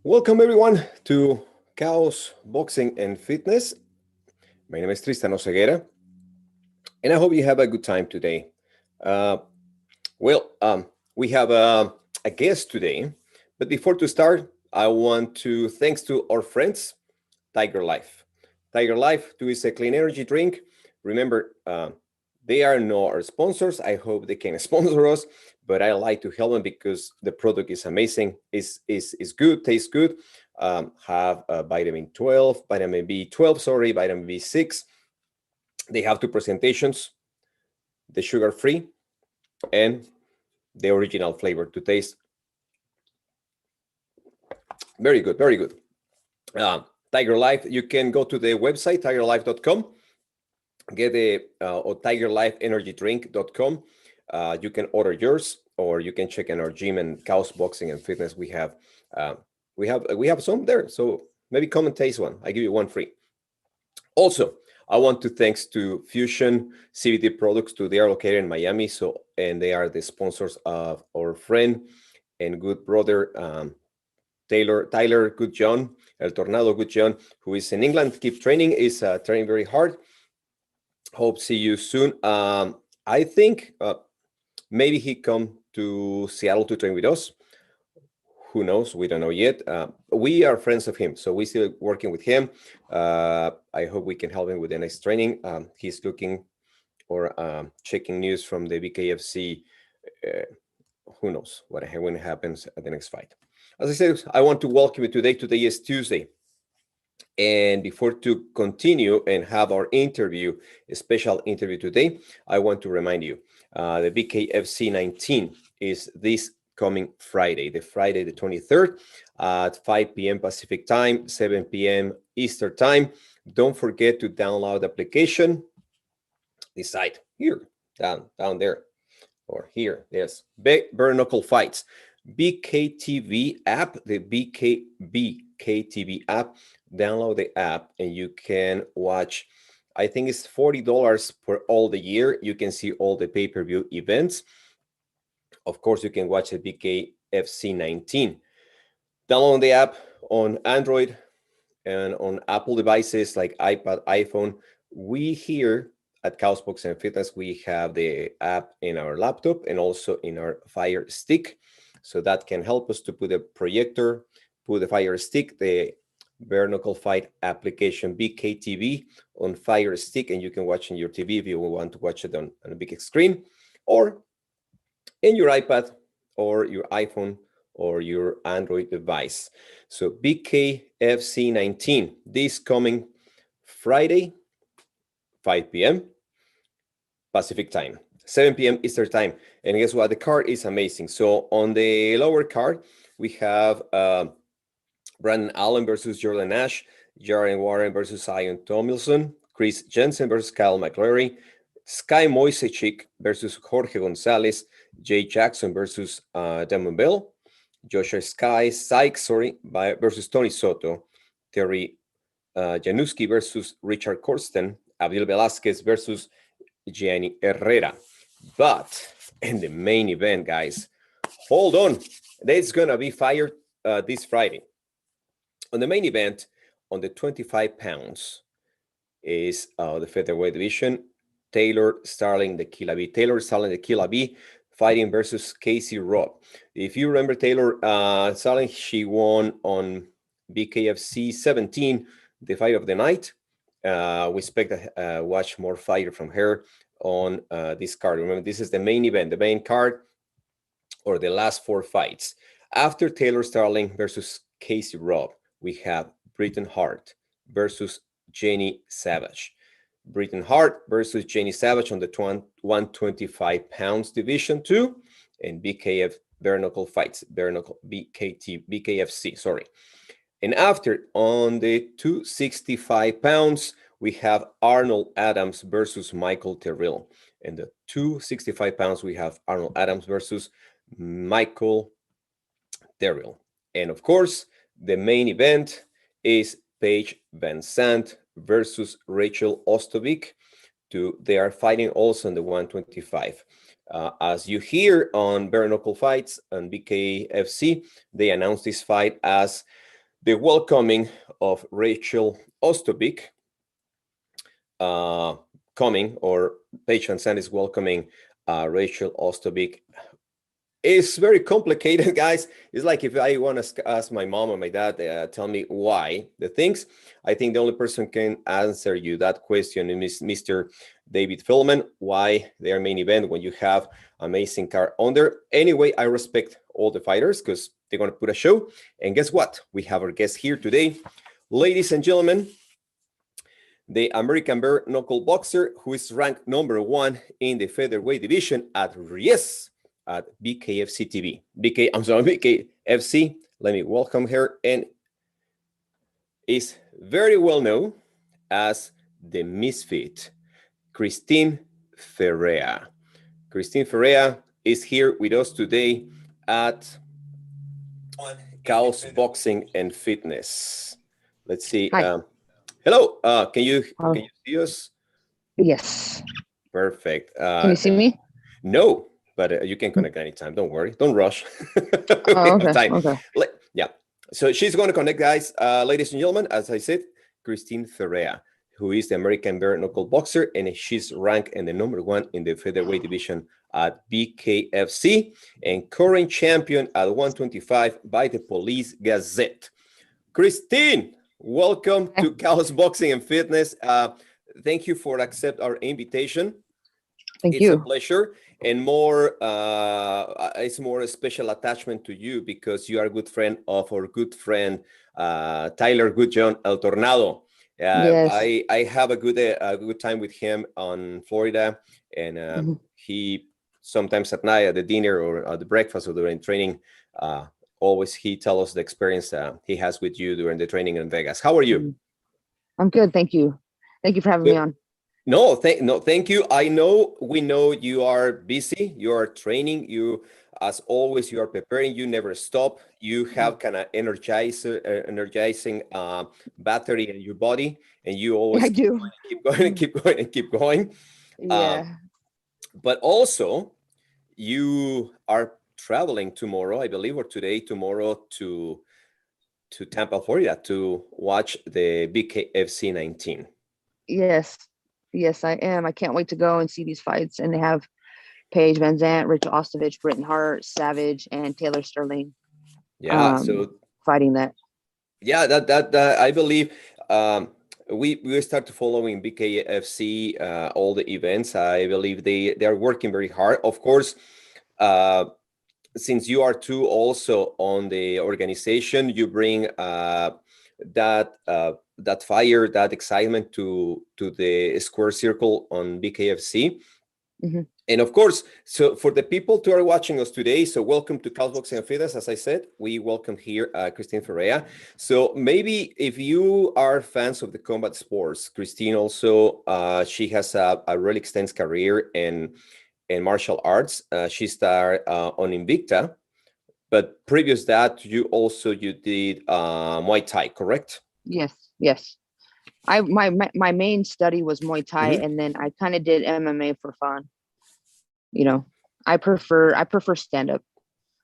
Welcome everyone to KAOS Boxing and Fitness. My name is Tristan Oseguera, and I hope you have a good time today. Uh, well, we have a guest today, but before to start, I want to thanks to our friends, Tiger Life. Tiger Life 2 is a clean energy drink. Remember, they are not our sponsors. I hope they can sponsor us, but I like to help them because the product is amazing. Is good, tastes good. Have vitamin 12, vitamin B12, sorry, vitamin B6. They have two presentations: the sugar-free and the original flavor to taste. Very good, very good. Tiger Life, you can go to the website tigerlife.com, get the or tigerlifeenergydrink.com. You can order yours, or you can check in our gym and KAOS Boxing and Fitness. We have some there, so maybe come and taste one. I give you one free. Also, I want to thanks to Fusion CBD Products. They are located in Miami, and they are the sponsors of our friend and good brother Tyler Good John, El Tornado Good John, who is in England. Keep training, is training very hard. Hope see you soon. I think maybe he come to Seattle to train with us. Who knows? We don't know yet. We are friends of him, so we're still working with him. I hope we can help him with the next training. He's looking or checking news from the BKFC. Who knows when it happens at the next fight? As I said, I want to welcome you today. Today is Tuesday. And before to continue and have our interview, a special interview today, I want to remind you, the BKFC 19 is this coming Friday, the 23rd at 5 p.m. Pacific time, 7 p.m. Eastern time. Don't forget to download the application. This site here, down there, or here, yes, Bare Knuckle Fights. BKTV app, the BKTV app. Download the app and you can watch. I think it's $40 for all the year. You can see all the pay-per-view events. Of course, you can watch the BKFC 19. Download the app on Android and on Apple devices like iPad, iPhone. We here at KAOS Boxing and Fitness, we have the app in our laptop and also in our Fire Stick. So that can help us to put a projector, put the Fire Stick, the Bare Knuckle Fight application BKTV on Fire Stick, and you can watch on your TV if you want to watch it on a big screen, or in your iPad or your iPhone or your Android device. So BKFC 19, this coming Friday, 5 p.m. Pacific time, 7 p.m. Eastern time. And guess what? The card is amazing. So on the lower card, we have Brandon Allen versus Jordan Nash, Jaren Warren versus Zion Tomlinson, Chris Jensen versus Kyle McCleary, Sky Moisechik versus Jorge Gonzalez, Jay Jackson versus Damon Bell, Joshua Sykes versus Tony Soto, Terry Januski versus Richard Corsten, Abdul Velasquez versus Gianni Herrera. But in the main event, guys, hold on. That's going to be fired this Friday. On the main event, on the 25 pounds, is the featherweight division. Taylor Starling, the Killa B. Taylor Starling, the Killa B, fighting versus Casey Robb. If you remember Taylor Starling, she won on BKFC 17, the fight of the night. We expect to watch more fight from her on this card. Remember, this is the main event, the main card, or the last four fights. After Taylor Starling versus Casey Robb, we have Britton Hart versus Jenny Savage. Britton Hart versus Jenny Savage on the 125 pounds division 2, and BKF Bare Knuckle Fights, Bare Knuckle BKFC, sorry. And after, on the 265 pounds, we have Arnold Adams versus Michael Terrell. And the 265 pounds, we have Arnold Adams versus Michael Terrell. And of course, the main event is Paige Van Sant versus Rachel Ostovic. They are fighting also in the 125. As you hear on Bare Knuckle Fights and BKFC, they announced this fight as the welcoming of Rachel Ostovic coming, or Paige Van Zandt is welcoming Rachel Ostovic. It's very complicated, guys. It's like if I want to ask my mom or my dad, tell me why the things. I think the only person can answer you that question is Mr. David Philman. Why their main event when you have amazing car on there? Anyway, I respect all the fighters because they're going to put a show. And guess what? We have our guest here today, ladies and gentlemen. The American bare knuckle boxer who is ranked #1 in the featherweight division at Ries at BKFC TV. BKFC. Let me welcome her, and is very well known as the Misfit, Christine Ferea. Christine Ferea is here with us today at KAOS Boxing and Fitness. Let's see. Hello. Can you see us? Yes. Perfect. Can you see me? No, but you can connect anytime. Don't worry. Don't rush. Okay. Okay. Yeah. So she's going to connect, guys. Ladies and gentlemen, as I said, Christine Ferea, who is the American bare knuckle boxer, and she's ranked in the #1 in the featherweight division at BKFC and current champion at 125 by the Police Gazette. Christine, welcome to KAOS Boxing and Fitness. Thank you for accept our invitation. Thank you. It's a pleasure, and more. It's more a special attachment to you because you are a good friend of our good friend Tyler Goodjohn El Tornado. Yes. I have a good time with him on Florida, and he sometimes at night at the dinner or at the breakfast or during training. Always he tells us the experience he has with you during the training in Vegas. How are you? I'm good, thank you. Thank you for having me on. No, thank you. We know you are busy. You are training. You, as always, you are preparing. You never stop. You have kind of energizing battery in your body, and you always keep going. Yeah. But also, you are traveling tomorrow, I believe, or tomorrow to Tampa, Florida, to watch the BKFC 19. Yes, I am. I can't wait to go and see these fights. And they have Paige Van Zandt, Rachel Ostovich, Britton Hart, Savage, and Taylor Sterling. Yeah, so fighting that. Yeah, that I believe we start following BKFC all the events. I believe they are working very hard. Of course, since you are too also on the organization, you bring that fire, that excitement to the square circle on BKFC. And of course, so for the people who are watching us today, so welcome to KAOS Boxing and Fitness. As I said, we welcome here Christine Ferea. So maybe if you are fans of the combat sports, Christine also, she has a really extensive career in martial arts. She started on Invicta, but previous that you did Muay Thai, correct? Yes. My main study was Muay Thai, and then I kind of did MMA for fun. You know, I prefer stand up,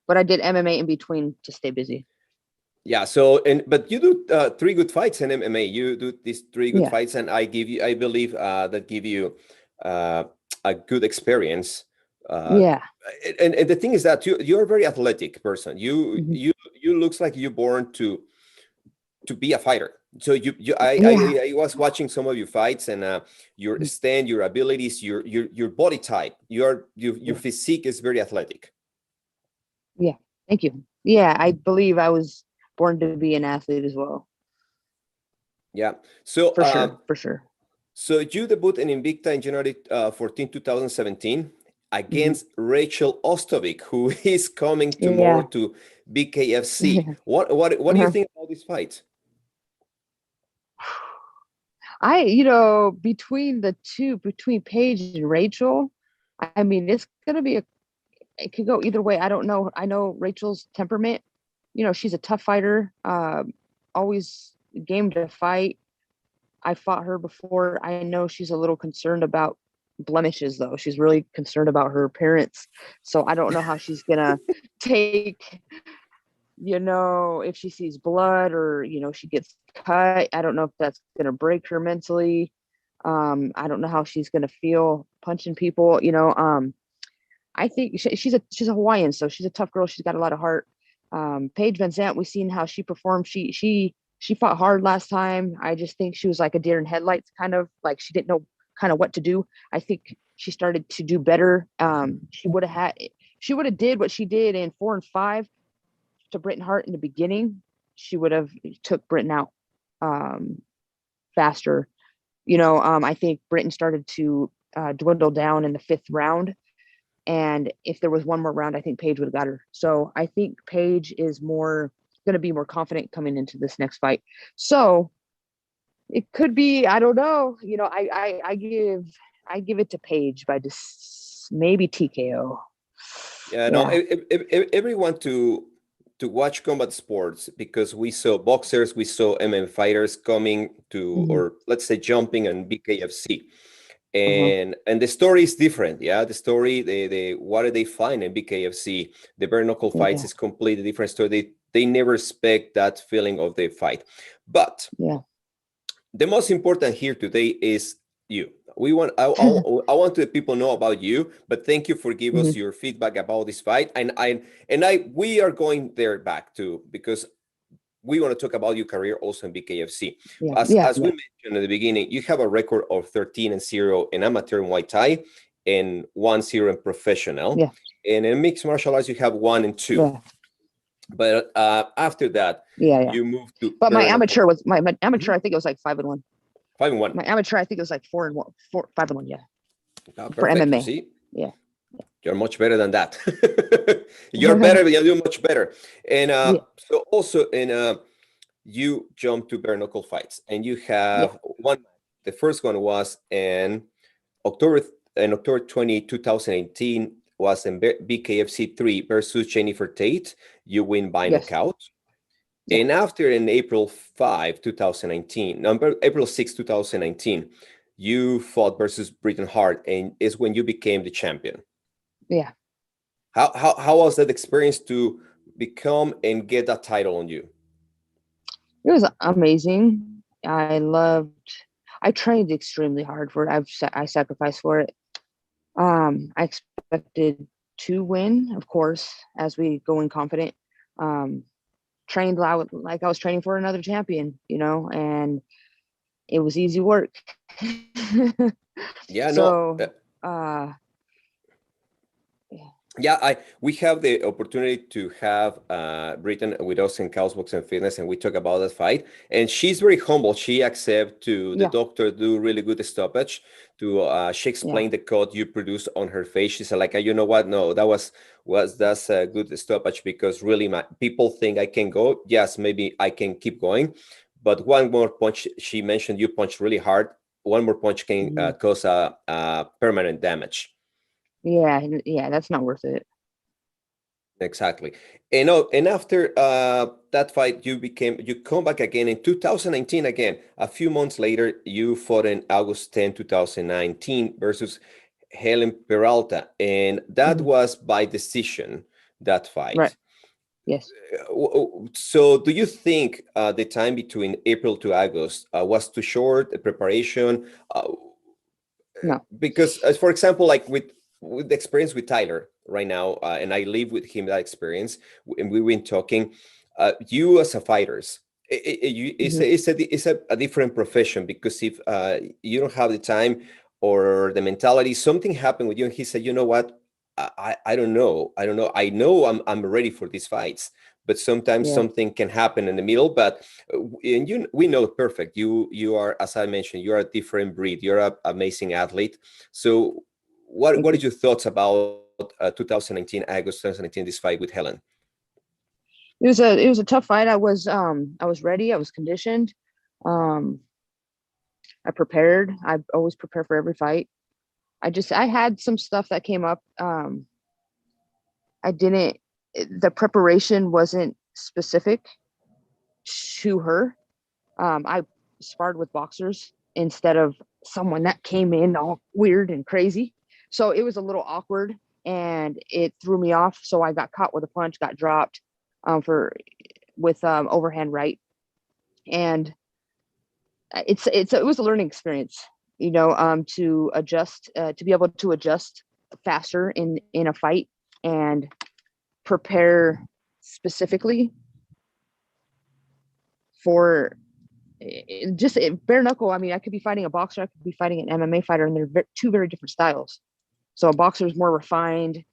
but I did MMA in between to stay busy. Yeah. So but you do 3 good fights in MMA. You do these 3 good fights, and I believe that give you a good experience. And the thing is that you're a very athletic person. You looks like you're born to be a fighter. So I was watching some of your fights, and your stand, your abilities, your body type, your physique is very athletic. Yeah, thank you. Yeah, I believe I was born to be an athlete as well. Yeah. So for sure. So you debuted in Invicta in January 14, 2017 against Rachel Ostovic, who is coming tomorrow to BKFC. What do you think about this fight? Between the two, between Paige and Rachel, I mean, it's gonna be it could go either way. I don't know. I know Rachel's temperament. She's a tough fighter, always game to fight. I fought her before. I know she's a little concerned about blemishes, though. She's really concerned about her appearance. So I don't know how she's gonna take if she sees blood or, she gets cut, I don't know if that's going to break her mentally. I don't know how she's going to feel punching people, I think she's a Hawaiian, so she's a tough girl. She's got a lot of heart. Paige Van Zant, we've seen how she performed. She fought hard last time. I just think she was like a deer in headlights, kind of like she didn't know kind of what to do. I think she started to do better. She would have did what she did in 4 and 5 to Britain Hart in the beginning. She would have took Britain out faster. I think Britain started to dwindle down in the 5th round. And if there was one more round, I think Paige would have got her. So I think Paige is going to be more confident coming into this next fight. So it could be, I don't know. I give it to Paige by maybe TKO. Yeah, no, everyone to watch combat sports, because we saw boxers, we saw MMA fighters coming to, or let's say jumping and BKFC. And the story is different. Yeah, the story, the what do they find in BKFC? The bare knuckle fights is completely different story. They never expect that feeling of the fight. But the most important here today is you. I want the people know about you, but thank you for giving us your feedback about this fight. And we are going there back too, because we want to talk about your career also in BKFC. As we mentioned at the beginning, you have a record of 13-0 in amateur Muay Thai and 1-0 in professional. Yeah. And in mixed martial arts, you have 1 and 2. Yeah. But after that, you moved to. But my amateur was my amateur. I think it was like 5 and 1. 5 and 1. My amateur, I think it was like 4 and 1, 5 and 1. Yeah. For MMA. See? Yeah. You're much better than that. You're better, but you're much better. And so also you jump to bare knuckle fights, and you have one. The first one was in October 20, 2018, was in BKFC 3 versus Jennifer Tate. You win by knockout. And after in April 5, 2019, April 6, 2019, you fought versus Britain Hart, and is when you became the champion. Yeah. How was that experience to become and get that title on you? It was amazing. I trained extremely hard for it. I sacrificed for it. I expected to win, of course, as we go in confident. Trained like I was training for another champion, and it was easy work. We have the opportunity to have Britain with us in KAOS Boxing and Fitness, and we talk about that fight. And she's very humble. She accepted to the doctor do really good stoppage. She explained the cut you produced on her face. She said, like, you know what? No, that's a good stoppage, because really people think I can go. Yes, maybe I can keep going. But one more punch, she mentioned you punched really hard. One more punch can cause permanent damage. Yeah, that's not worth it. Exactly. And after that fight, you come back again in 2019 again. A few months later, you fought in August 10, 2019 versus Helen Peralta. And that was by decision, that fight. Right. Yes. So do you think the time between April to August was too short, the preparation? No. Because, for example, like with the experience with Tyler right now, and I live with him that experience, and we've been talking. You as a fighters, it's a different profession, because if you don't have the time or the mentality, something happened with you, and he said, you know what, I don't know. I know I'm ready for these fights, but sometimes something can happen in the middle. But we know perfect. You are, as I mentioned, you are a different breed. You're an amazing athlete. So what are your thoughts about 2019, August 2019, this fight with Helen? It was a tough fight. I was ready. I was conditioned. I prepared. I always prepare for every fight. I had some stuff that came up. The preparation wasn't specific to her. I sparred with boxers instead of someone that came in all weird and crazy. So it was a little awkward, and it threw me off. So I got caught with a punch, got dropped. for with overhand right, and it was a learning experience, to adjust, to be able to adjust faster in a fight and prepare specifically for just bare knuckle. I mean, I could be fighting a boxer, I could be fighting an MMA fighter, and they're two very different styles. So a boxer is more refined,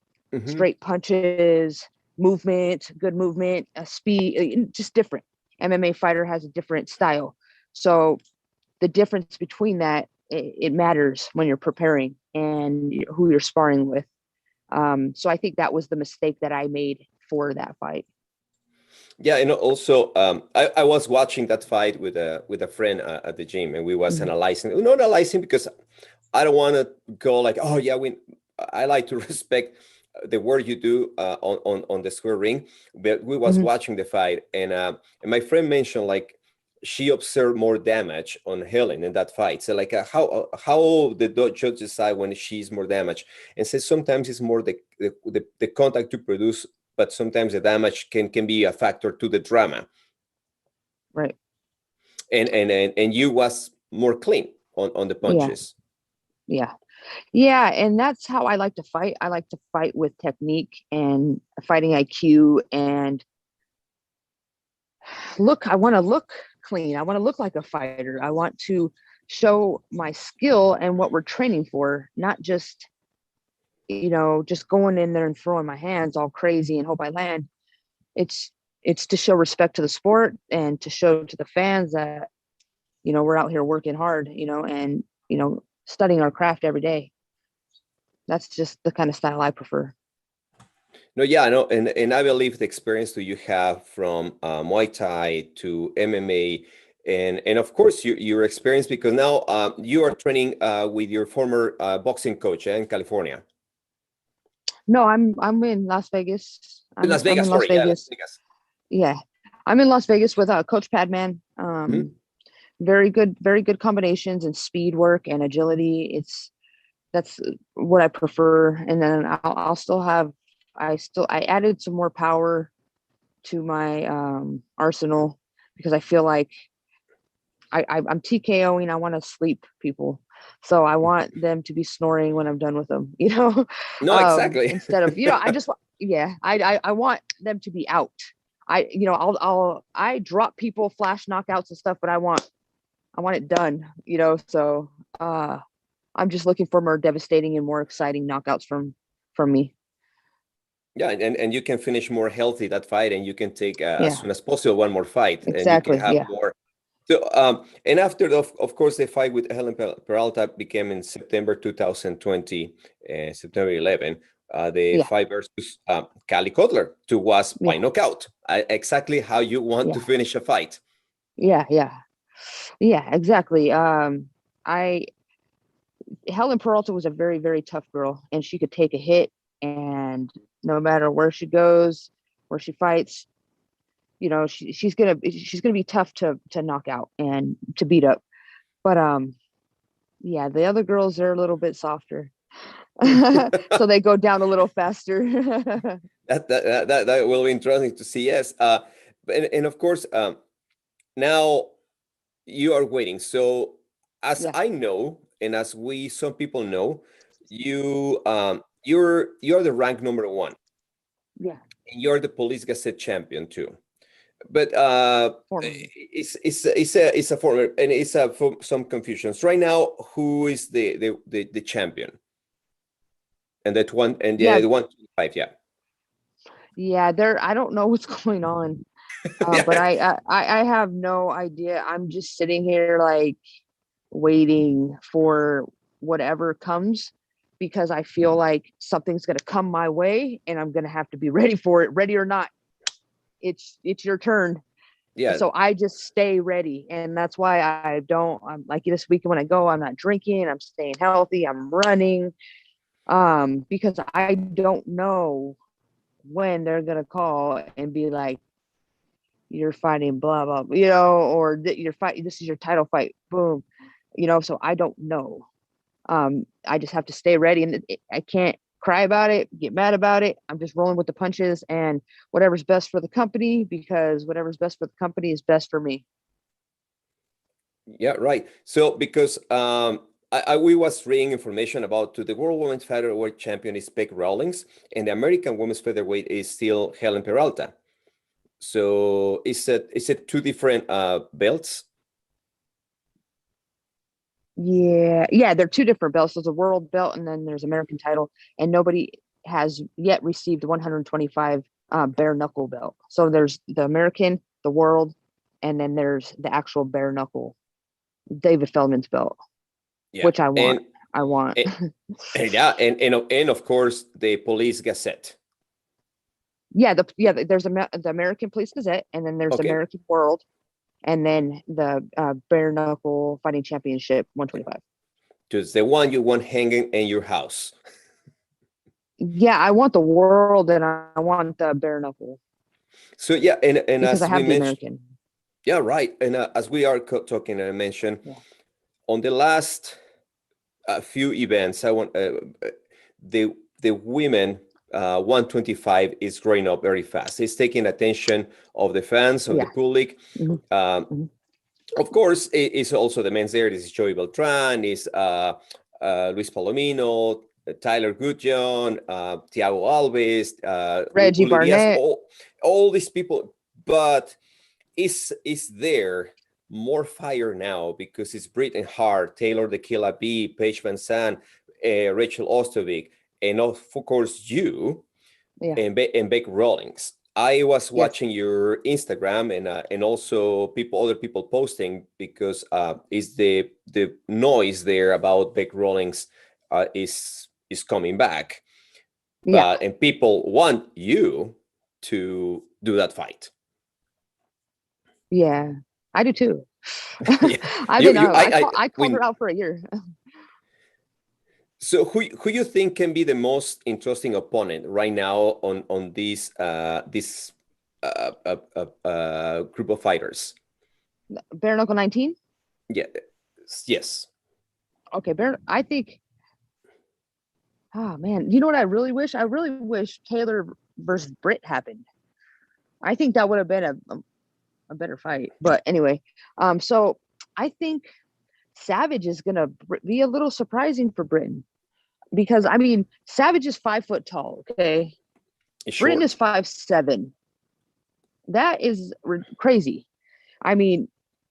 straight punches, movement, good movement, speed, just different. MMA fighter has a different style. So the difference between that, it matters when you're preparing and who you're sparring with. So I think that was the mistake that I made for that fight. Yeah, and also I was watching that fight with a friend at the gym, and we was analyzing, not analyzing because I don't want to go like, oh yeah, I like to respect the work you do on the square ring, but we was watching the fight, and my friend mentioned like she observed more damage on Helen in that fight. So like how the judge decide when she's more damaged, and says sometimes it's more the contact you produce, but sometimes the damage can be a factor to the drama. Right. And you was more clean on the punches. Yeah. Yeah. And that's how I like to fight. I like to fight with technique and fighting IQ, and I want to look clean. I want to look like a fighter. I want to show my skill and what we're training for, not just, just going in there and throwing my hands all crazy and hope I land. It's to show respect to the sport and to show to the fans that, we're out here working hard, and, studying our craft every day. That's just the kind of style I prefer. No, yeah, I know, and I believe the experience that you have from Muay Thai to MMA, and of course your experience, because now you are training with your former boxing coach in California. No, I'm in Las Vegas. Las I'm Vegas, in Las sorry, yeah, Las Vegas. Vegas. Yeah, I'm in Las Vegas with Coach Padman. Very good combinations and speed work and agility. That's what I prefer. And then I'll still have, I added some more power to my arsenal, because I feel like I'm TKOing. I want to sleep people. So I want them to be snoring when I'm done with them, No, exactly. instead of, I want them to be out. I drop people, flash knockouts and stuff, but I want it done, so I'm just looking for more devastating and more exciting knockouts from me. Yeah, and you can finish more healthy that fight, and you can take as soon as possible one more fight, exactly. And you can have more. So, and after of course, the fight with Helen Peralta became in September 2020, September 11. The fight versus Cali Cutler was by knockout. Exactly how you want to finish a fight. Yeah, exactly. Helen Peralta was a very, very tough girl, and she could take a hit, and no matter where she goes, where she fights, she's gonna be tough to knock out and to beat up. But the other girls are a little bit softer, so they go down a little faster. that will be interesting to see. Yes, and of course, now you are waiting. So as I know, and as some people know, you're the rank number 1. Yeah. And you're the Police Gazette champion too. But it's a former, and it's some confusions right now. Who is the champion? And that one, and the 125, I don't know what's going on. But I have no idea. I'm just sitting here like waiting for whatever comes, because I feel like something's going to come my way and I'm going to have to be ready for it. Ready or not, it's your turn. Yeah. So I just stay ready. And that's why I'm like, this weekend when I go, I'm not drinking, I'm staying healthy, I'm running, because I don't know when they're going to call and be like, you're fighting blah, blah, or you're fighting, this is your title fight. Boom. So I don't know. I just have to stay ready, and I can't cry about it, get mad about it. I'm just rolling with the punches and whatever's best for the company, because whatever's best for the company is best for me. Yeah, right. So because we was reading information about to the World Women's Featherweight champion is Beck Rawlings, and the American Women's Featherweight is still Helen Peralta. So is it two different belts? Yeah, they're two different belts. There's a world belt and then there's American title, and nobody has yet received the 125 bare knuckle belt. So there's the American, the world, and then there's the actual bare knuckle David Feldman's belt, Yeah, which I want. I want. And yeah, and of course the Police Gazette. There's the American Police Gazette, and then there's the Okay. American World, and then the bare knuckle fighting championship 125. Just the one you want hanging in your house. Yeah, I want the world and I want the bare knuckle. So yeah, and because as I have we the mentioned, American. yeah, right. And as we are talking, and I mentioned on the last few events, I want the women 125 is growing up very fast. It's taking attention of the fans, of the public. Of course, it's also the men's there. This is Joey Beltran, is Luis Palomino, Tyler Goodjohn, Thiago Alves, Reggie Barnett, all these people. But is there more fire now because it's Britain Hart, Taylor the Killa B, Paige Van Zandt, Rachel Ostovic, and of course you, and Beck Rawlings. I was watching your Instagram and also other people posting, because is the noise there about Beck Rawlings is coming back, but and people want you to do that fight. Yeah, I do too. Yeah. I called her out for a year. So who you think can be the most interesting opponent right now on this group of fighters? Bare knuckle 19? Yeah. Yes. Okay, I think. Oh man, you know what I really wish? I really wish Taylor versus Britt happened. I think that would have been a better fight. But anyway, so I think Savage is gonna be a little surprising for Britain, because I mean Savage is 5 foot tall. Okay, Britain is 5'7". That is crazy. I mean,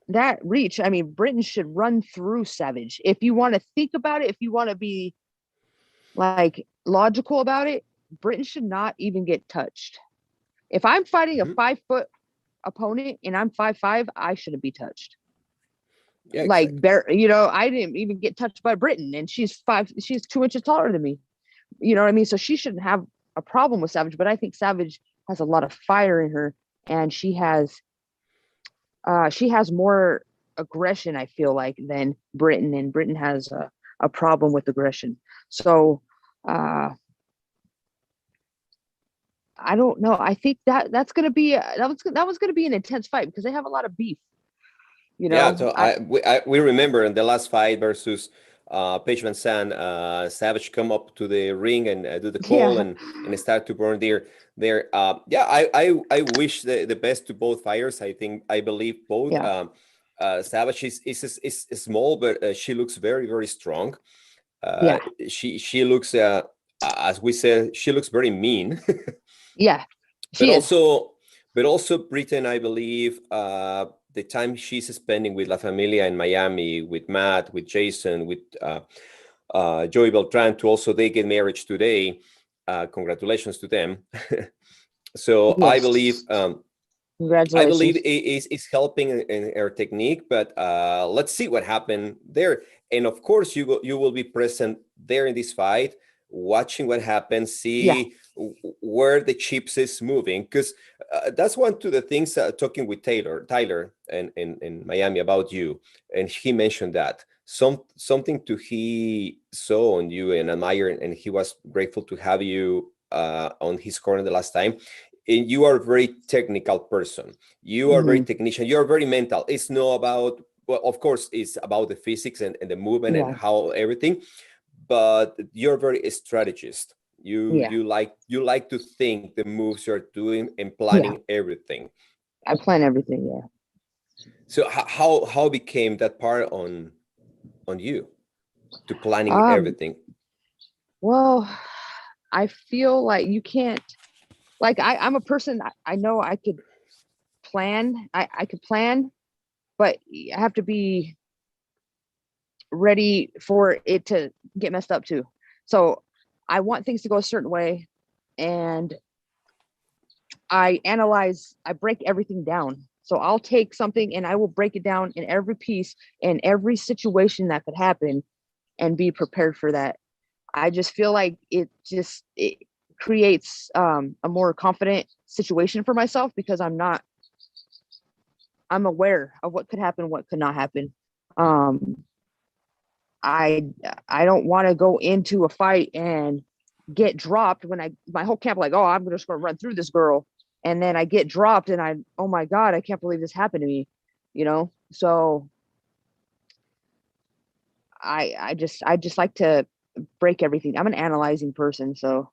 that reach. I mean, Britain should run through Savage. If you want to think about it, if you want to be like logical about it, Britain should not even get touched. If I'm fighting a 5 foot opponent and I'm 5'5", I shouldn't be touched. Yeah, exactly. I didn't even get touched by Britain, and she's 2 inches taller than me. You know what I mean? So she shouldn't have a problem with Savage, but I think Savage has a lot of fire in her, and she has more aggression, I feel like, than Britain, and Britain has a problem with aggression. So I don't know. I think that's going to be that was going to be an intense fight, because they have a lot of beef. Yeah, so we remember in the last fight versus Paige Van Zandt, Savage come up to the ring and do the call and start to burn their I wish the best to both fighters. I believe both. Savage is small, but she looks very, very strong. She looks as we said, she looks very mean. But also Britain, I believe, the time she's spending with La Familia in Miami, with Matt, with Jason, with Joey Beltran, to also they get married today. Congratulations to them. So I believe it's helping in her technique, but let's see what happened there. And of course, you will be present there in this fight, watching what happens, see where the chips is moving, because that's one of the things talking with Tyler in Miami about you, and he mentioned that something he saw on you and admired, and he was grateful to have you on his corner the last time. And you are a very technical person. You are very technician. You are very mental. It's not about, well, of course, it's about the physics and the movement and how everything, but you're very strategist. Yeah. You like to think the moves you're doing and Yeah. planning everything. I plan everything. Yeah. So how became that part on you to planning Um, everything? well, I feel like you can't, like, I'm a person, I know I could plan. I could plan, but I have to be ready for it to get messed up too. So I want things to go a certain way, and I break everything down. So I'll take something and I will break it down in every piece and every situation that could happen and be prepared for that. I just feel like it creates a more confident situation for myself because I'm aware of what could happen, what could not happen. Um, I I don't want to go into a fight and get dropped when my whole camp like, oh, I'm just going to run through this girl, and then I get dropped and oh my god, I can't believe this happened to me, you know. So I just like to break everything. I'm an analyzing person, so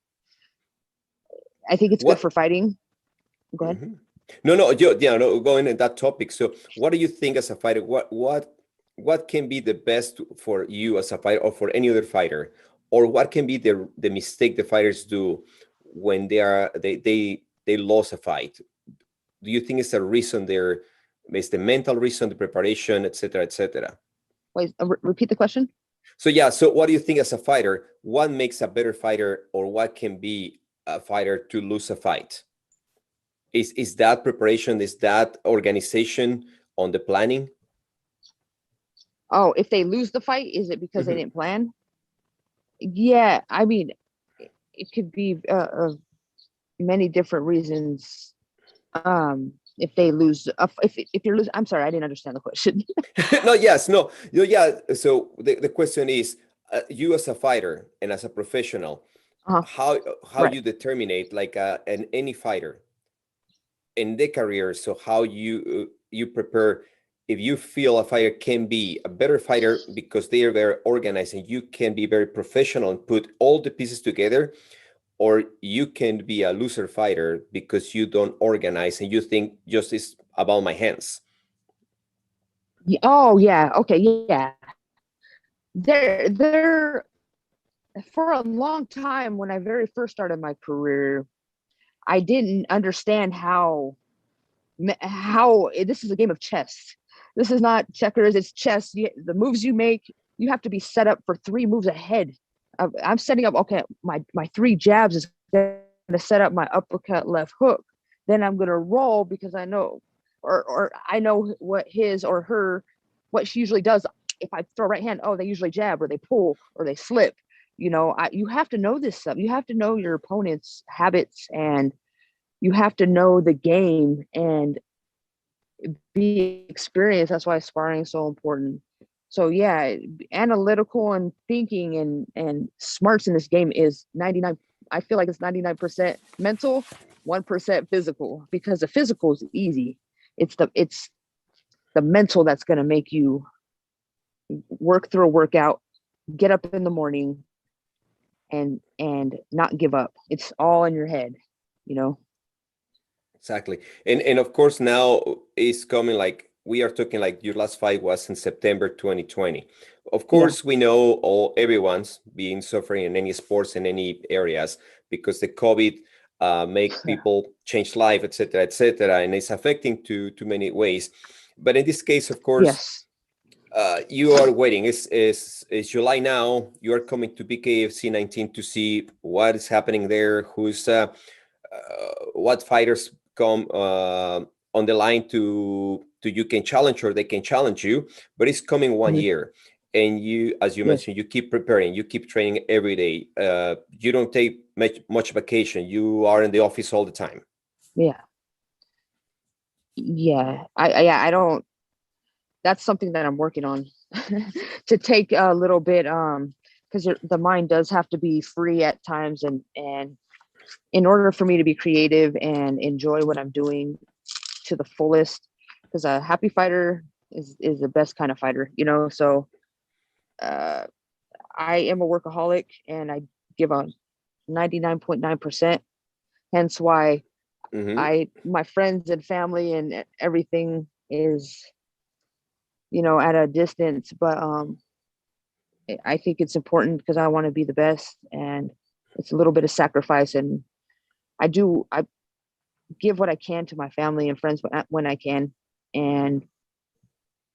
I think it's good What? for fighting. Go ahead. Mhm. No, no, yeah, no, going in that topic. So, what do you think as a fighter? What can be the best for you as a fighter, or for any other fighter, or what can be the mistake the fighters do when they lose a fight? Do you think it's a reason there? It's the mental reason, the preparation, etc., etc.? Wait, repeat the question. So yeah, so what do you think as a fighter? What makes a better fighter, or what can be a fighter to lose a fight? Is that preparation? Is that organization on the planning? Oh, if they lose the fight, is it because they Mhm. didn't plan? Yeah, I mean, it could be many different reasons. If they lose, if you're losing, I'm sorry, I didn't understand the question. No, yes, no, no, yeah. So the question is, you as a fighter and as a professional, Uh-huh. how Right. you determine like an any fighter in their career. So how you prepare, if you feel a fighter can be a better fighter because they are very organized and you can be very professional and put all the pieces together, or you can be a loser fighter because you don't organize and you think just is about my hands. Oh yeah. Okay. Yeah. There for a long time when I very first started my career, I didn't understand how this is a game of chess. This is not checkers, it's chess. The moves you make, you have to be set up for three moves ahead. I'm setting up, okay, my three jabs is going to set up my uppercut left hook. Then I'm going to roll because I know, or I know what his or her, what she usually does. If I throw right hand, oh, they usually jab or they pull or they slip. You have to know this stuff. You have to know your opponent's habits, and you have to know the game and be experienced. That's why sparring is so important. So yeah, analytical and thinking and smarts in this game is 99. I feel like it's 99% mental, 1% physical, because the physical is easy. It's the mental that's going to make you work through a workout, get up in the morning, and not give up. It's all in your head, you know. Exactly. And of course now is coming, like we are talking, like your last fight was in September 2020. Of Yeah. course we know everyone's being suffering in any sports in any areas because the COVID make people change life, etc., etc., and it's affecting to many ways. But in this case, of course, Yes. you are waiting. It's July now. You are coming to BKFC 19 to see what is happening there. What fighters come on the line to you can challenge or they can challenge you. But it's coming one Mhm. year, and you, as you Yes. mentioned, you keep preparing. You keep training every day. You don't take much vacation. You are in the office all the time. Yeah. Yeah. I don't, that's something that I'm working on to take a little bit because the mind does have to be free at times, and in order for me to be creative and enjoy what I'm doing to the fullest, because a happy fighter is the best kind of fighter, you know. So uh I am a workaholic and I give 99.9%. Hence why my friends and family and everything is, at a distance. But I think it's important because I want to be the best, and it's a little bit of sacrifice. And I give what I can to my family and friends when I can.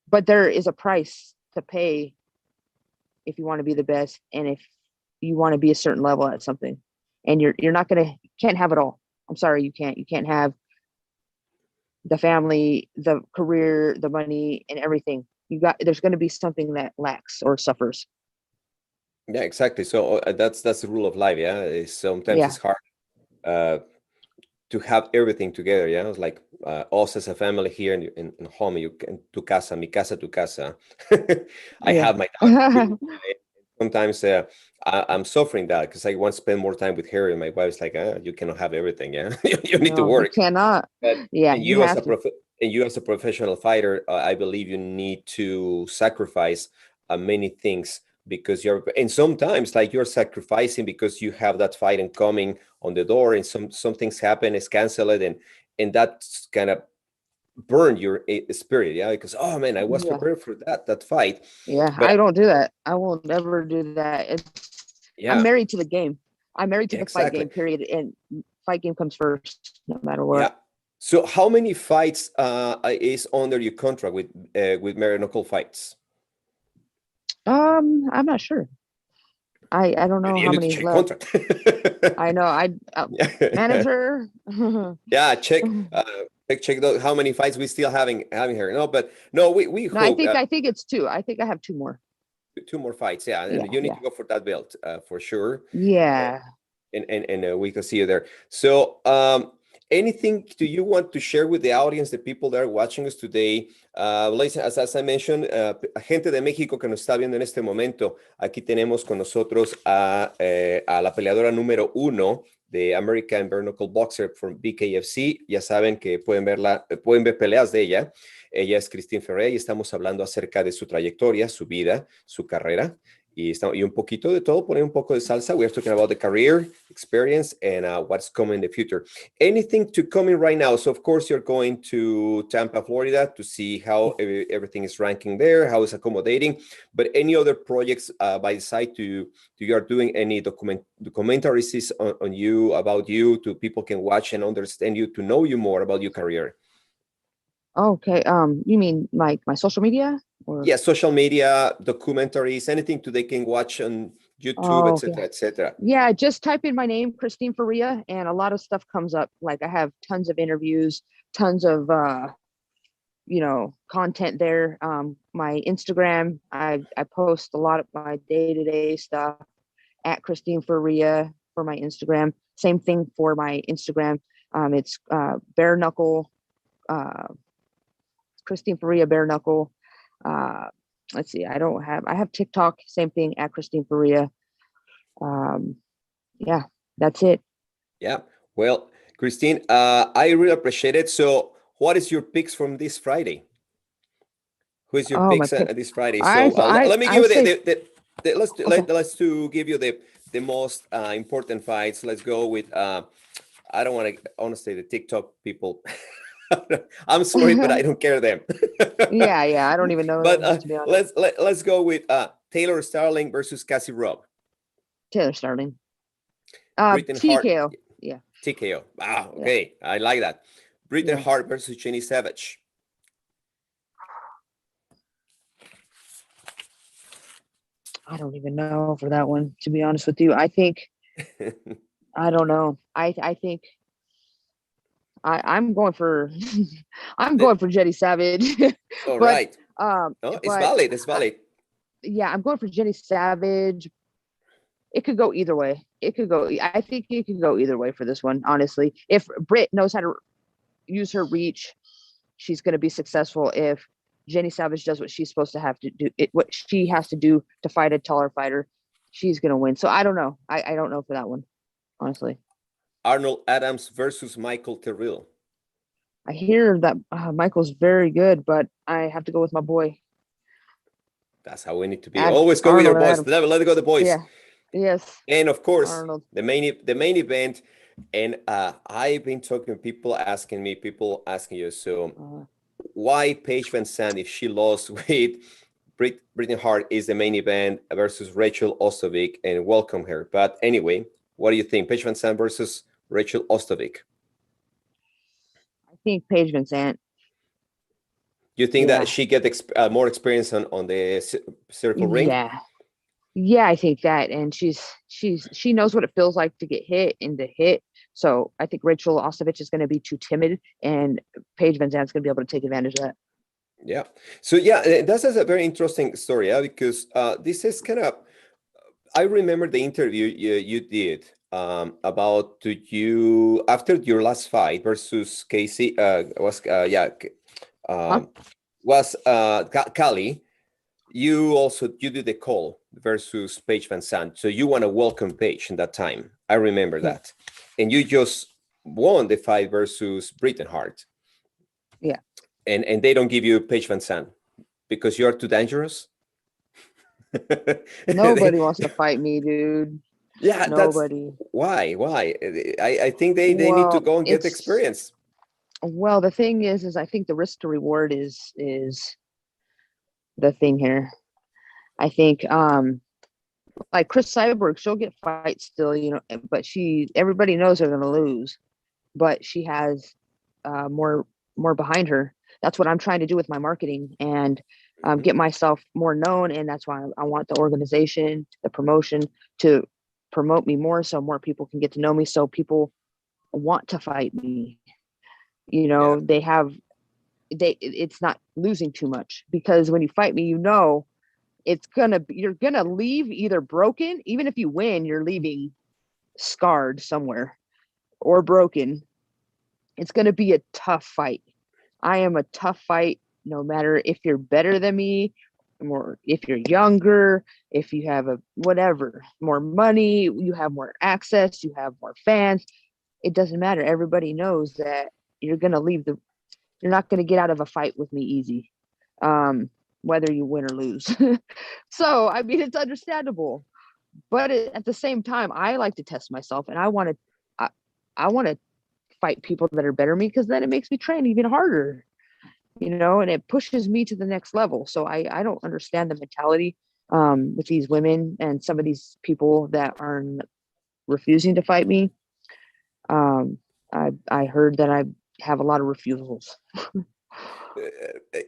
But there is a price to pay if you want to be the best, and if you want to be a certain level at something, and you're not can't have it all. I'm sorry, you can't have the family, the career, the money, and everything. There's going to be something that lacks or suffers. Yeah, exactly. So that's the rule of life. Yeah, sometimes Yeah. it's hard to have everything together. Yeah, it's like us as a family here in home. You can tu casa, mi casa, tu casa. I Yeah. have my daughter. Sometimes I'm suffering that because I want to spend more time with her, and my wife's like, you cannot have everything. Yeah, you need to No, you work. cannot. But Yeah, and you you as have a to. and you as a professional fighter, I believe you need to sacrifice many things because and sometimes like you're sacrificing because you have that fight and coming on the door, and some things happen, it's canceled, and that's kind of burn your spirit. Yeah, because oh man, I was Yeah. prepared for that fight. Yeah, But I don't do that. I will never do that. I'm yeah, married to the game. I'm married to the fight exactly. game, period. And fight game comes first, no matter Yeah. what. So how many fights is under your contract with Bare Knuckle Fights? I'm not sure. I don't know You how need to many check left. contract. I know. Yeah. Manager. Yeah, check how many fights we still having here. No, but no, we No, I hope think it's two. I think I have two more. two more fights. Yeah, and Yeah, you need yeah, to go for that belt for sure. Uh, yeah. and we can see you there. So, anything do you want to share with the audience, the people that are watching us today? Ladies, as I mentioned, gente de México que nos está viendo en este momento, aquí tenemos con nosotros a la peleadora número 1 de American Bare Knuckle Boxer from BKFC. Ya saben que pueden ver peleas de ella. Ella es Christine Ferea y estamos hablando acerca de su trayectoria, su vida, su carrera. Y un poquito de todo, poner un poco de salsa. We are talking about the career, experience, and what's coming in the future. Anything to come in right now? So, of course, you're going to Tampa, Florida to see how everything is ranking there, how it's accommodating. But any other projects by the side you are doing any documentaries on you, about you, to people can watch and understand you, to know you more about your career? Okay. You mean like my social media or? Yeah, social media, documentaries, anything they can watch on YouTube, Oh, etc., etc. yeah. Just type in my name, Christine Ferea, and a lot of stuff comes up. Like I have tons of interviews, tons of content there. My Instagram, I post a lot of my day-to-day stuff at Christine Ferea for my Instagram. Same thing for my Instagram. It's bare knuckle. Christine Ferea bare knuckle. Let's see, I have TikTok, same thing at Christine Ferea. Yeah, that's it. Yeah. Well, Christine, I really appreciate it. So, what is your picks from this Friday? Who is your Oh, my picks pick. this Friday? I So, I let me I give you say okay. let's to give you the most important fights. Let's go with I don't want to honestly the TikTok people. I'm sorry, but I don't care them. Yeah. I don't even know But them, to be honest. let's go with Taylor Starling versus Cassie Robb. Taylor Starling. Britain Hart. TKO. Yeah. TKO. Ah, Yeah. okay. I like that. Britain Yeah. Hart versus Jenny Savage. I don't even know for that one, to be honest with you. I don't know. I think I'm going for I'm going for Jenny Savage. All but right. No, it's but valid. It's valid. yeah, I'm going for Jenny Savage. It could go either way. I think it could go either way for this one, honestly. If Britt knows how to use her reach, she's going to be successful. If Jenny Savage does what she's supposed to have to do, what she has to do to fight a taller fighter, she's going to win. So I don't know. I don't know for that one, honestly. Arnold Adams versus Michael Terrell. I hear that Michael's very good, but I have to go with my boy. That's how we need to be. Always go with your Arnold boys. Adams. Let go the boys. Yeah. Yes, And of course, Arnold. the main event. And I've been talking to people asking you, so Uh, why Paige Van Zandt, if she lost with Brittany Hart, is the main event versus Rachel Ostovic, and welcome her. But anyway, what do you think? Paige Van Zandt versus Rachel Ostovic. I think Paige Vincent. You think that Yeah, she get more experience on the circle ring? yeah, yeah. I think that, and she knows what it feels like to get hit and to hit. So I think Rachel Ostovich is going to be too timid, and Paige Van Zandt's going to be able to take advantage of that. Yeah. So yeah, that's a very interesting story, yeah, because this is kind of. I remember the interview you did about you after your last fight versus Casey. Was yeah, Huh? um, was Kali. You did the call versus Paige Van Zandt. So you want to welcome Paige in that time. I remember Yeah, that, and you just won the fight versus Britain Hart, yeah. and they don't give you Paige Van Zandt because you're too dangerous. Nobody wants to fight me, dude. Yeah, that's Nobody. why. I think they need to Well, go and get it's experience. well, the thing is I think the risk to reward is the thing here. I think like Chris Cyborg, she'll get fights still, but everybody knows they're gonna lose, but she has more behind her. That's what I'm trying to do with my marketing and Mhm. get myself more known, and that's why I want the organization, the promotion to promote me more so more people can get to know me so people want to fight me. Yeah, It's not losing too much because when you fight me, you're gonna leave either broken. Even if you win, you're leaving scarred somewhere or broken. It's gonna be a tough fight. I am a tough fight, no matter if you're better than me, or if you're younger, if you have a whatever, more money, you have more access, you have more fans. It doesn't matter. Everybody knows that you're gonna leave the you're not gonna get out of a fight with me easy. Whether you win or lose. So I mean it's understandable. But at the same time, I like to test myself and I, I want to fight people that are better than me because then it makes me train even harder, and it pushes me to the next level. So I don't understand the mentality with these women and some of these people that are refusing to fight me. I heard that I have a lot of refusals.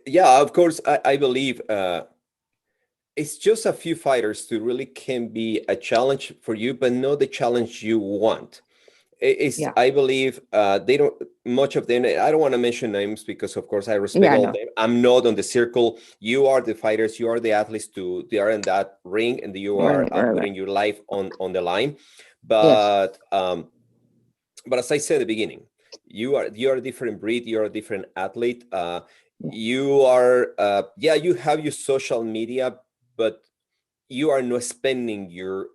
yeah. Of course, I believe it's just a few fighters to really can be a challenge for you, but not the challenge you want. It's Yeah, I believe they don't much of them. I don't want to mention names because of course I respect yeah, I all of know. them. I'm not on the circle. You are the fighters. You are the athletes. They are in that ring, and you are Right, right, right. putting your life on the line. Yes, But as I said at the beginning, you are a different breed. You're a different athlete. yeah, You are yeah. You have your social media, but you are not spending your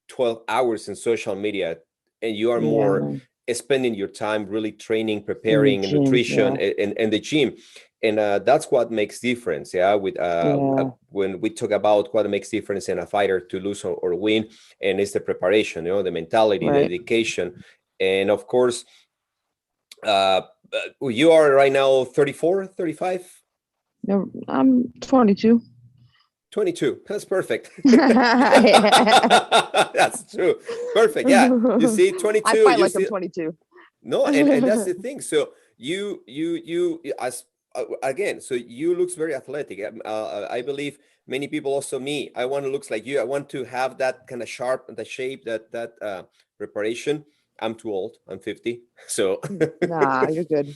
12 hours in social media, and you are yeah, more no. spending your time really training, In the preparing, and gym, nutrition yeah, and the gym. And that's what makes difference, yeah, with yeah, when we talk about what makes difference in a fighter to lose or win, and it's the preparation, the mentality, the right. dedication. And of course, uh you are right now 34, 35, No, I'm 22. 22. That's perfect. I That's true. Perfect. Yeah. You see, 22, fight you like I'm see. 22. No, and that's the thing. So you as again, so you looks very athletic. I believe many people, also me, I want to looks like you. I want to have that kind of sharp, the shape, that preparation. I'm too old. I'm 50. So Nah, you're good.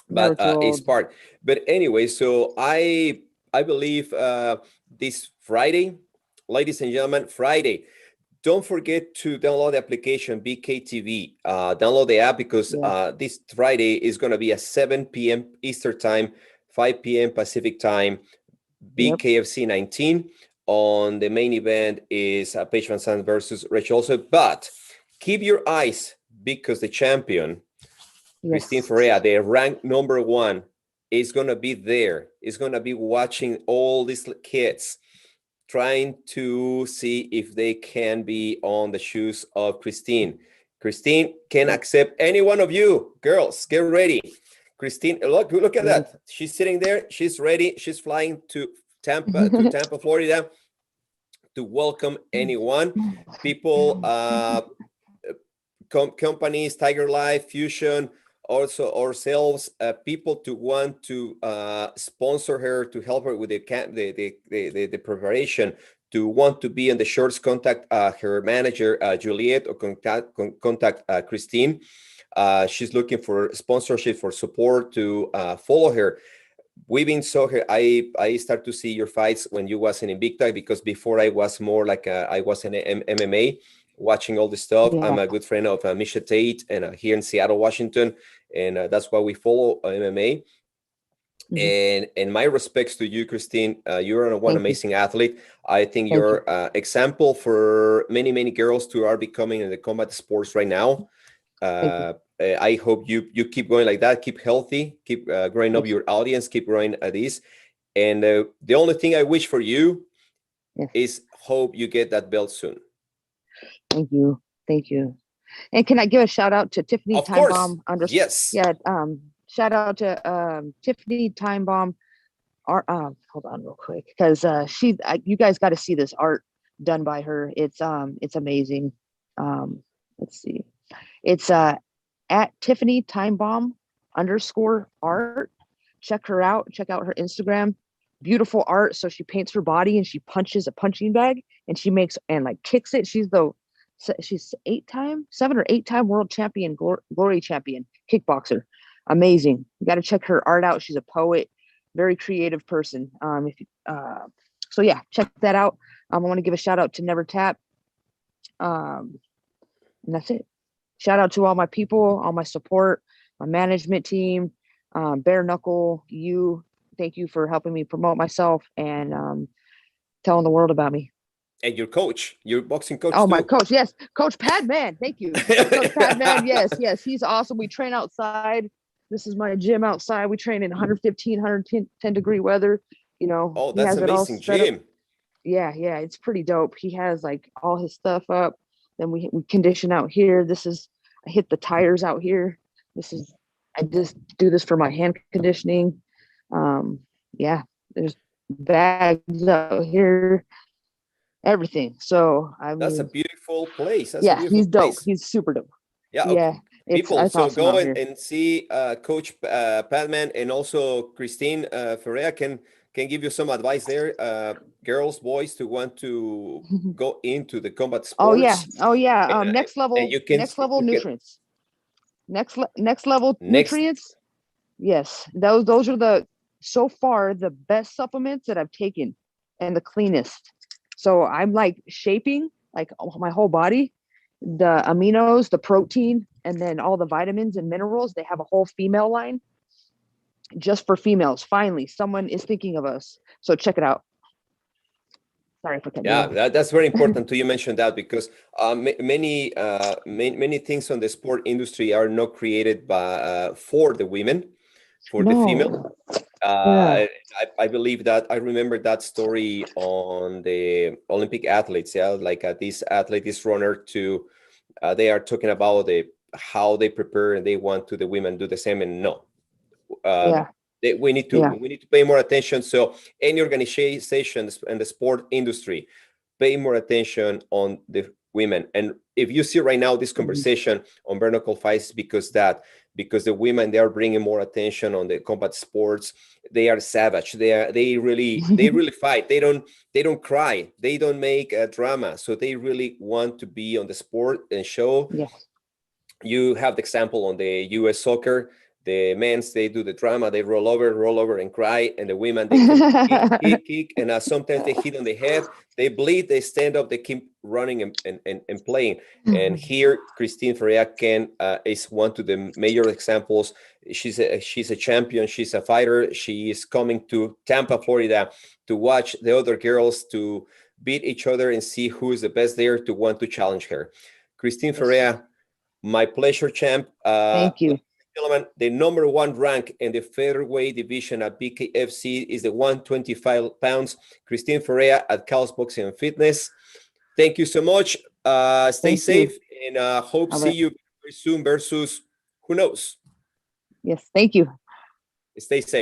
Never but too it's old. part. But anyway, so I believe this Friday, ladies and gentlemen, Friday. Don't forget to download the application BKTV. Download the app because Yeah. this Friday is going to be at 7 p.m. Eastern time, 5 p.m. Pacific time, Yep. BKFC 19. On the main event is Paige Van Zandt versus Rachel also. But keep your eyes because the champion, Christine Yes. Ferea, the ranked number one, is going to be there. Is going to be watching all these kids trying to see if they can be on the shoes of Christine. Christine can accept any one of you. Girls, get ready. Christine, look at that. She's sitting there. She's ready. She's flying to Tampa, Florida, to welcome anyone. People, companies, Tiger Life, Fusion, also ourselves, people to want to sponsor her, to help her with the preparation, to want to be in the shorts, contact her manager, Juliet, or contact Christine. She's looking for sponsorship, for support, to follow her. We've been so here. I start to see your fights when you was in Invicta, because before I was more like I was in MMA, watching all this stuff. Yeah. I'm a good friend of Misha Tate, and here in Seattle, Washington, and that's why we follow MMA. And my respects to you, Christine. You're one amazing athlete. I think you're example for many girls who are becoming in the combat sports right now. I hope you keep going like that. Keep healthy. Keep growing up your audience. Keep growing at this. And the only thing I wish for you is hope you get that belt soon. Thank you. And can I give a shout out to Tiffany Of Timebomb? course. Yes. Yeah. Shout out to Tiffany Timebomb. Hold on real quick, because you guys got to see this art done by her. It's amazing. Let's see. It's at Tiffany Timebomb _art. Check her out. Check out her Instagram. Beautiful art. So she paints her body and she punches a punching bag and she makes and like kicks it. She's 7 or 8 time world champion, glory champion kickboxer. Amazing. You got to check her art out. She's a poet, very creative person. So yeah, check that out. I want to give a shout out to Never Tap. And that's it. Shout out to all my people, all my support, my management team, Bare Knuckle, you. Thank you for helping me promote myself and telling the world about me. And your coach, your boxing coach. Oh, my coach. Yes. Coach Padman. Thank you. Coach Padman. Yes. He's awesome. We train outside. This is my gym outside. We train in 115, 110 degree weather. You know, oh, that's amazing gym. Yeah. It's pretty dope. He has like all his stuff up. Then we condition out here. I hit the tires out here. I just do this for my hand conditioning. There's bags out here, everything. So that's a beautiful place. He's dope. He's super dope. Yeah. People, it's so awesome go and see Coach Padman, and also Christine Ferea can give you some advice there. Girls, boys, to want to go into the combat sports. Oh yeah. Next level nutrients. Next level nutrients. Yes, those are so far the best supplements that I've taken and the cleanest. So I'm like shaping like my whole body, the aminos, the protein, and then all the vitamins and minerals. They have a whole female line just for females. Finally, someone is thinking of us. So check it out. Sorry for cutting you off. That's very important to you mention that, because many things on the sport industry are not created by for the women, for the female. I believe that I remember that story on the Olympic athletes. Like this athlete, this runner, they are talking about how they prepare, and they want the women do the same. And no, we need to pay more attention. So any organizations in the sport industry, pay more attention on the women. And if you see right now this conversation on bare knuckle fights, because the women, they are bringing more attention on the combat sports. They are savage. They really fight. They don't cry. They don't make a drama. So they really want to be on the sport and show. Yes. You have the example on the U.S. soccer. The men, they do the drama, they roll over and cry, and the women, they can kick, and sometimes they hit on the head, they bleed, they stand up, they keep running and playing. And here, Christine Ferea is one of the major examples. She's a champion, she's a fighter. She is coming to Tampa, Florida, to watch the other girls to beat each other and see who is the best there, to want to challenge her. Christine Ferea, my pleasure, champ. Thank you. Gentlemen, the #1 rank in the featherweight division at BKFC is the 125 pounds, Christine Ferea at KAOS Boxing and Fitness. Thank you so much. Stay safe, and hope see you very soon versus who knows. Yes, thank you. Stay safe.